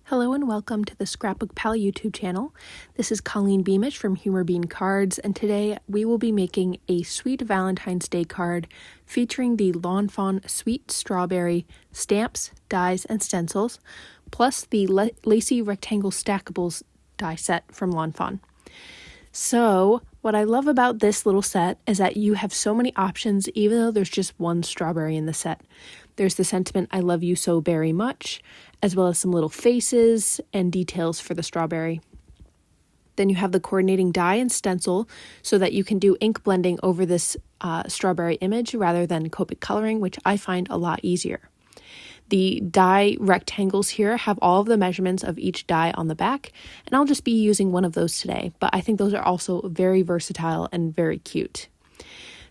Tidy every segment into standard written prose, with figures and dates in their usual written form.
Hello and welcome to the ScrapbookPal YouTube channel. This is Colleen Beamish from Humor Bean Cards, and today we will be making a sweet Valentine's Day card featuring the Lawn Fawn Sweet Strawberry stamps, dies, and stencils, plus the Lacy Rectangle Stackables die set from Lawn Fawn. So, what I love about this little set is that you have so many options even though there's just one strawberry in the set. There's the sentiment, "I love you so very much," as well as some little faces and details for the strawberry. Then you have the coordinating die and stencil so that you can do ink blending over this strawberry image rather than Copic coloring, which I find a lot easier. The die rectangles here have all of the measurements of each die on the back, and I'll just be using one of those today, but I think those are also very versatile and very cute.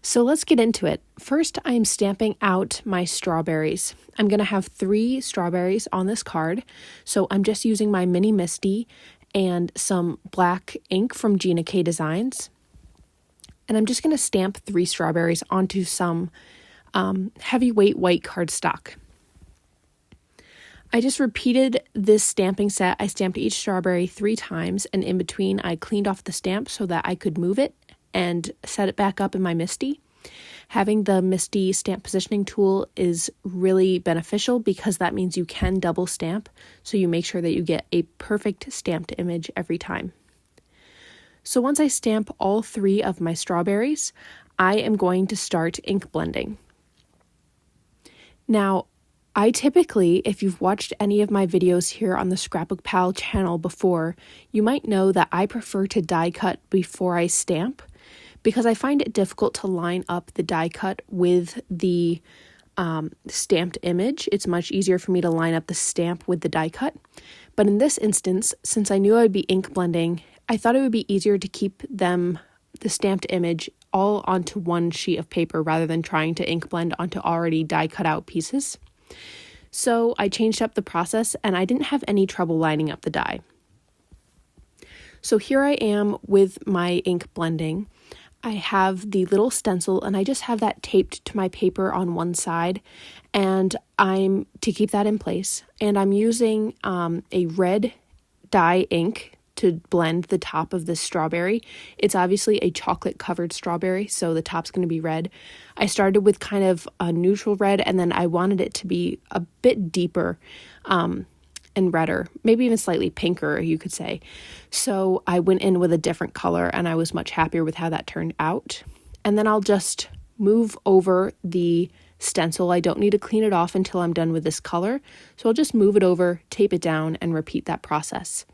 So let's get into it. First, I'm stamping out my strawberries. I'm going to have 3 strawberries on this card, so I'm just using my mini MISTI and some black ink from Gina Designs. And I'm just going to stamp 3 strawberries onto some heavyweight white cardstock. I just repeated this stamping set. I stamped each strawberry 3 times, and in between I cleaned off the stamp so that I could move it and set it back up in my MISTI. Having the MISTI stamp positioning tool is really beneficial because that means you can double stamp, so you make sure that you get a perfect stamped image every time. So once I stamp all 3 of my strawberries, I am going to start ink blending. Now, I typically, if you've watched any of my videos here on the ScrapbookPal channel before, you might know that I prefer to die cut before I stamp because I find it difficult to line up the die cut with the stamped image. It's much easier for me to line up the stamp with the die cut. But in this instance, since I knew I'd be ink blending, I thought it would be easier to keep the stamped image all onto one sheet of paper rather than trying to ink blend onto already die cut out pieces. So I changed up the process and I didn't have any trouble lining up the die. So here I am with my ink blending. I have the little stencil and I just have that taped to my paper on one side, and I'm to keep that in place. And I'm using a red dye ink to blend the top of this strawberry. It's obviously a chocolate covered strawberry, so the top's going to be red. I started with kind of a neutral red, and then I wanted it to be a bit deeper and redder, maybe even slightly pinker, you could say. So I went in with a different color, and I was much happier with how that turned out. And then I'll just move over the stencil. I don't need to clean it off until I'm done with this color, so I'll just move it over, tape it down, and repeat that process.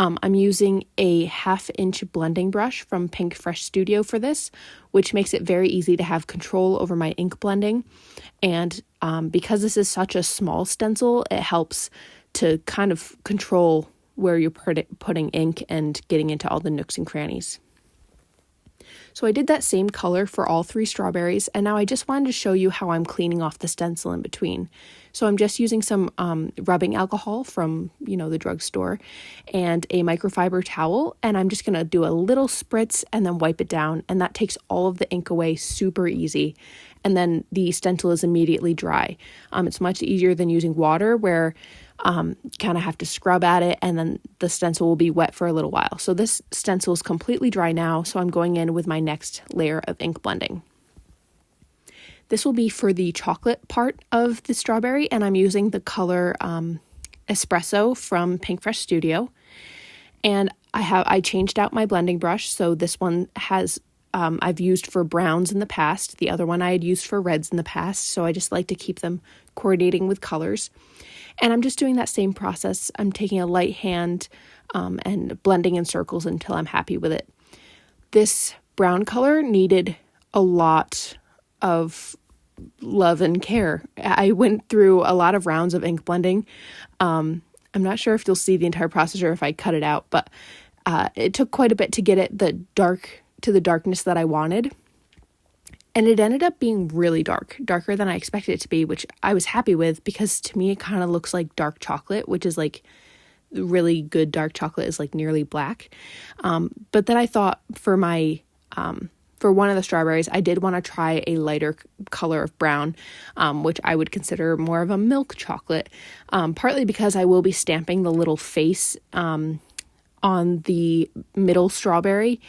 I'm using a 1/2 inch blending brush from Pinkfresh Studio for this, which makes it very easy to have control over my ink blending. And because this is such a small stencil, it helps to kind of control where you're putting ink and getting into all the nooks and crannies. So I did that same color for all 3 strawberries, and now I just wanted to show you how I'm cleaning off the stencil in between. So I'm just using some rubbing alcohol from, the drugstore and a microfiber towel, and I'm just going to do a little spritz and then wipe it down, and that takes all of the ink away super easy. And then the stencil is immediately dry. It's much easier than using water where kind of have to scrub at it and then the stencil will be wet for a little while. So this stencil is completely dry now, so I'm going in with my next layer of ink blending. This will be for the chocolate part of the strawberry, and I'm using the color Espresso from Pinkfresh Studio. And I changed out my blending brush, so this one has I've used for browns in the past. The other one I had used for reds in the past, so I just like to keep them coordinating with colors. And I'm just doing that same process. I'm taking a light hand and blending in circles until I'm happy with it. This brown color needed a lot of love and care. I went through a lot of rounds of ink blending. I'm not sure if you'll see the entire process or if I cut it out, but it took quite a bit to get it the darkness that I wanted. And it ended up being really darker than I expected it to be, which I was happy with because to me it kind of looks like dark chocolate, which is like really good dark chocolate is like nearly black. But then I thought for my for one of the strawberries, I did want to try a lighter color of brown, which I would consider more of a milk chocolate, partly because I will be stamping the little face on the middle strawberry.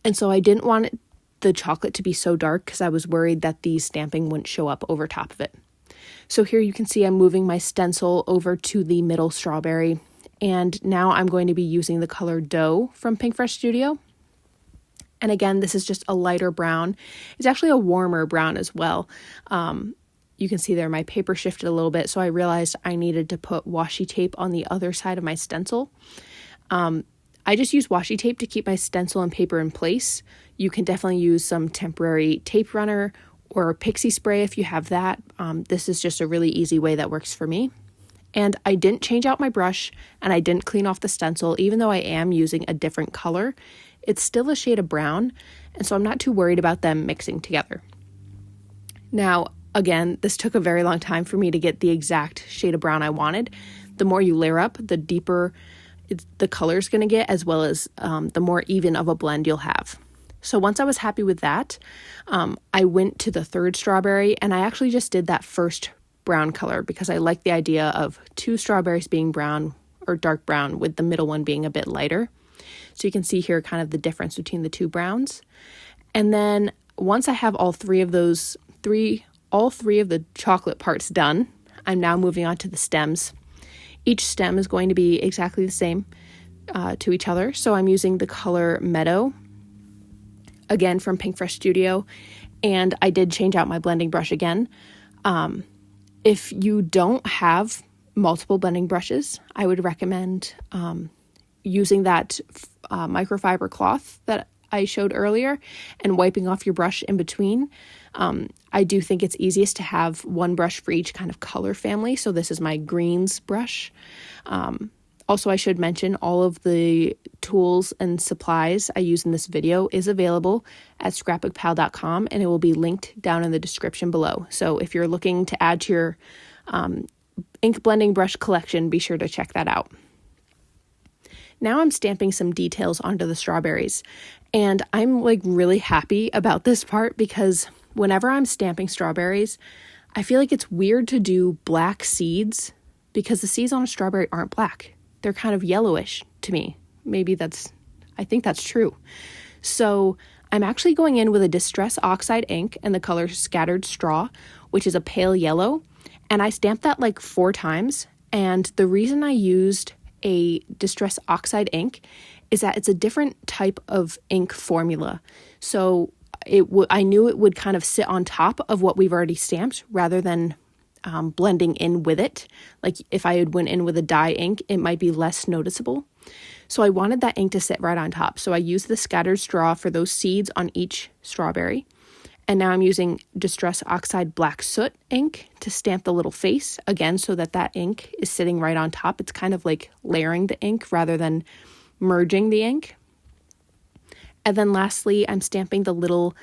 And so I didn't want the chocolate to be so dark because I was worried that the stamping wouldn't show up over top of it. So here you can see I'm moving my stencil over to the middle strawberry. And now I'm going to be using the color Dough from Pinkfresh Studio. And again, this is just a lighter brown. It's actually a warmer brown as well. You can see there my paper shifted a little bit, so I realized I needed to put washi tape on the other side of my stencil. I just use washi tape to keep my stencil and paper in place. You can definitely use some temporary tape runner or pixie spray if you have that. This is just a really easy way that works for me. And I didn't change out my brush and I didn't clean off the stencil, even though I am using a different color. It's still a shade of brown, and so I'm not too worried about them mixing together. Now, again, this took a very long time for me to get the exact shade of brown I wanted. The more you layer up, the deeper the color's going to get, as well as the more even of a blend you'll have. So once I was happy with that, I went to the third strawberry, and I actually just did that first brown color because I like the idea of two strawberries being brown or dark brown with the middle one being a bit lighter. So you can see here kind of the difference between the two browns. And then once I have all three of the chocolate parts done, I'm now moving on to the stems. Each stem is going to be exactly the same to each other. So I'm using the color Meadow, again from Pinkfresh Studio, and I did change out my blending brush again. If you don't have multiple blending brushes, I would recommend using that microfiber cloth that I showed earlier and wiping off your brush in between. I do think it's easiest to have one brush for each kind of color family. So this is my greens brush. Also, I should mention all of the tools and supplies I use in this video is available at ScrapbookPal.com, and it will be linked down in the description below. So if you're looking to add to your ink blending brush collection, be sure to check that out. Now I'm stamping some details onto the strawberries, and I'm like really happy about this part because whenever I'm stamping strawberries, I feel like it's weird to do black seeds because the seeds on a strawberry aren't black. They're kind of yellowish to me. I think that's true. So I'm actually going in with a Distress Oxide ink and the color Scattered Straw, which is a pale yellow. And I stamped that like 4 times. And the reason I used a Distress Oxide ink is that it's a different type of ink formula. So I knew it would kind of sit on top of what we've already stamped rather than blending in with it. Like if I had went in with a dye ink, it might be less noticeable. So I wanted that ink to sit right on top. So I used the Scattered Straw for those seeds on each strawberry. And now I'm using Distress Oxide Black Soot ink to stamp the little face, again, so that ink is sitting right on top. It's kind of like layering the ink rather than merging the ink. And then lastly, I'm stamping the little,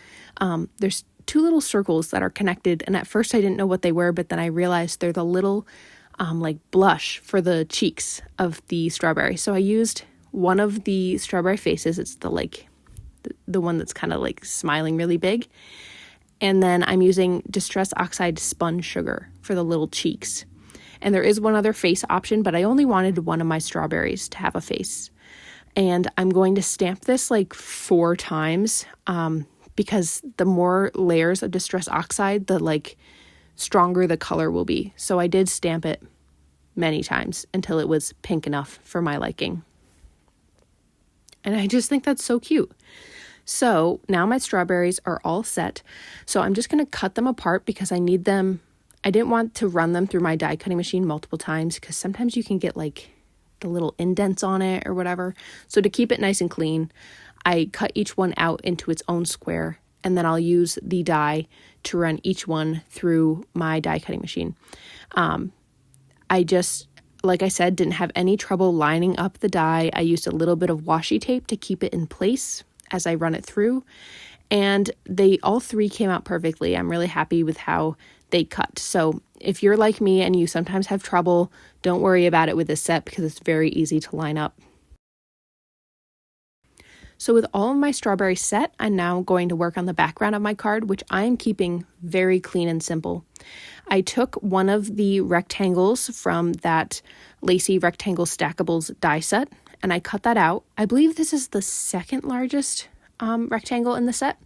there's 2 little circles that are connected. And at first I didn't know what they were, but then I realized they're the little like blush for the cheeks of the strawberry. So I used one of the strawberry faces. It's the one that's kind of like smiling really big. And then I'm using Distress Oxide Spun Sugar for the little cheeks. And there is one other face option, but I only wanted one of my strawberries to have a face. And I'm going to stamp this like 4 times because the more layers of Distress Oxide, the like stronger the color will be. So I did stamp it many times until it was pink enough for my liking. And I just think that's so cute. So now my strawberries are all set. So I'm just going to cut them apart because I need them. I didn't want to run them through my die cutting machine multiple times because sometimes you can get like the little indents on it or whatever. So to keep it nice and clean, I cut each one out into its own square, and then I'll use the die to run each one through my die cutting machine. I just, like I said, didn't have any trouble lining up the die. I used a little bit of washi tape to keep it in place as I run it through, and all 3 came out perfectly. I'm really happy with how they cut. So if you're like me and you sometimes have trouble, don't worry about it with this set because it's very easy to line up. So with all of my strawberries set, I'm now going to work on the background of my card, which I'm keeping very clean and simple. I took one of the rectangles from that Lacy Rectangle Stackables die set, and I cut that out. I believe this is the second largest rectangle in the set.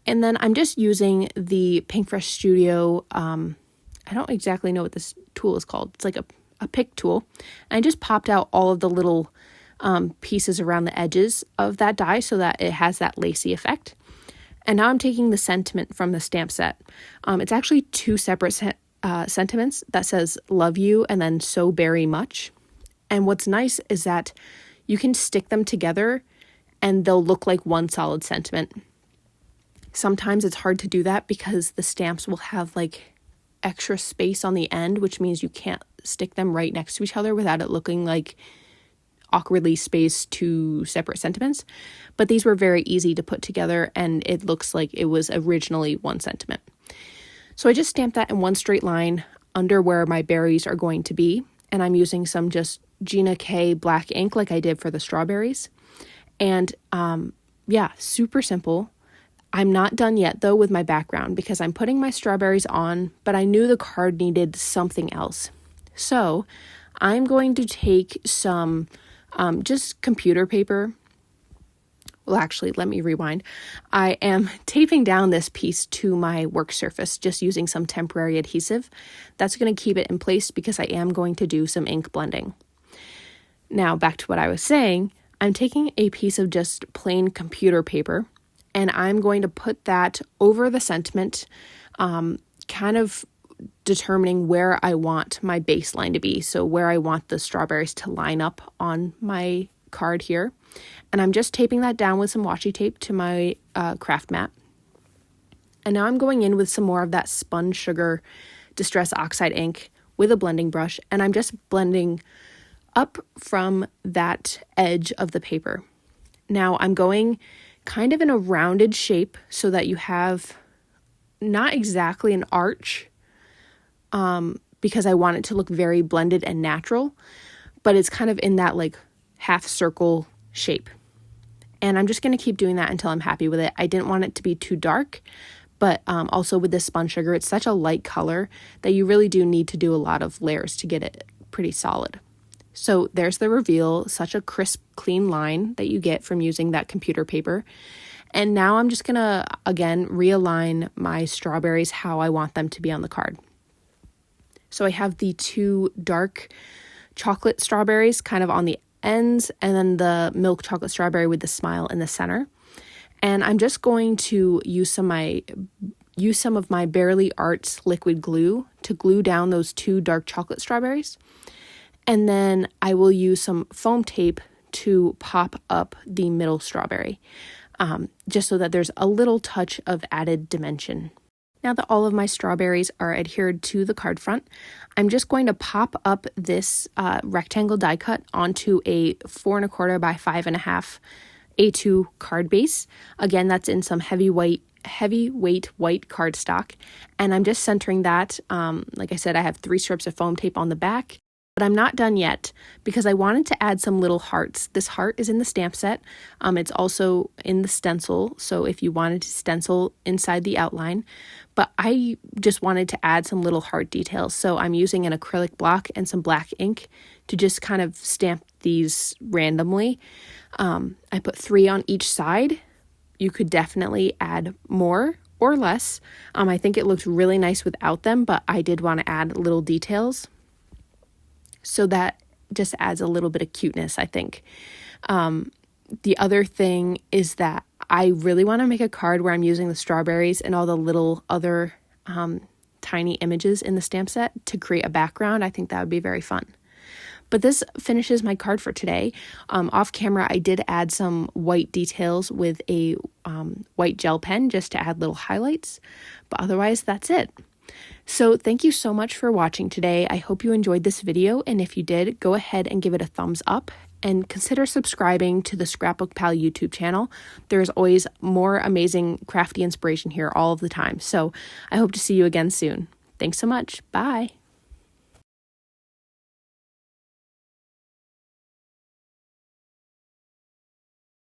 And then I'm just using the Pinkfresh Studio, I don't exactly know what this tool is called. It's like a pick tool. And I just popped out all of the little pieces around the edges of that die so that it has that lacy effect. And now I'm taking the sentiment from the stamp set. It's actually two separate sentiments that says love you and then so very much. And what's nice is that you can stick them together and they'll look like one solid sentiment. Sometimes it's hard to do that because the stamps will have like extra space on the end, which means you can't stick them right next to each other without it looking like awkwardly spaced two separate sentiments. But these were very easy to put together and it looks like it was originally one sentiment. So I just stamped that in one straight line under where my berries are going to be. And I'm using some just Gina K black ink like I did for the strawberries. And yeah, super simple. I'm not done yet though with my background because I'm putting my strawberries on, but I knew the card needed something else. So I'm going to take some just computer paper. Well, actually, let me rewind. I am taping down this piece to my work surface, just using some temporary adhesive. That's going to keep it in place because I am going to do some ink blending. Now, back to what I was saying, I'm taking a piece of just plain computer paper, and I'm going to put that over the sentiment, kind of determining where I want my baseline to be. So where I want the strawberries to line up on my card here. And I'm just taping that down with some washi tape to my craft mat. And now I'm going in with some more of that Spun Sugar Distress Oxide ink with a blending brush. And I'm just blending up from that edge of the paper. Now I'm going kind of in a rounded shape so that you have not exactly an arch, because I want it to look very blended and natural, but it's kind of in that like half circle shape. And I'm just going to keep doing that until I'm happy with it. I didn't want it to be too dark, but also with this Spun Sugar, it's such a light color that you really do need to do a lot of layers to get it pretty solid. So there's the reveal, such a crisp, clean line that you get from using that computer paper. And now I'm just going to, again, realign my strawberries how I want them to be on the card. So I have the two dark chocolate strawberries kind of on the ends, and then the milk chocolate strawberry with the smile in the center. And I'm just going to use some of my Barely Arts liquid glue to glue down those two dark chocolate strawberries. And then I will use some foam tape to pop up the middle strawberry, just so that there's a little touch of added dimension. Now that all of my strawberries are adhered to the card front, I'm just going to pop up this rectangle die cut onto a 4 1/4 by 5.5 A2 card base. Again, that's in some heavyweight white cardstock. And I'm just centering that. Like I said, I have 3 strips of foam tape on the back. But I'm not done yet because I wanted to add some little hearts. This heart is in the stamp set. It's also in the stencil, so if you wanted to stencil inside the outline. But I just wanted to add some little heart details. So I'm using an acrylic block and some black ink to just kind of stamp these randomly. I put 3 on each side. You could definitely add more or less. I think it looked really nice without them, but I did want to add little details. So that just adds a little bit of cuteness, I think. The other thing is that I really want to make a card where I'm using the strawberries and all the little other tiny images in the stamp set to create a background. I think that would be very fun. But this finishes my card for today. Off camera, I did add some white details with a white gel pen just to add little highlights. But otherwise, that's it. So thank you so much for watching today. I hope you enjoyed this video, and if you did, go ahead and give it a thumbs up and consider subscribing to the ScrapbookPal YouTube channel. There's always more amazing crafty inspiration here all of the time. So I hope to see you again soon. Thanks so much. Bye.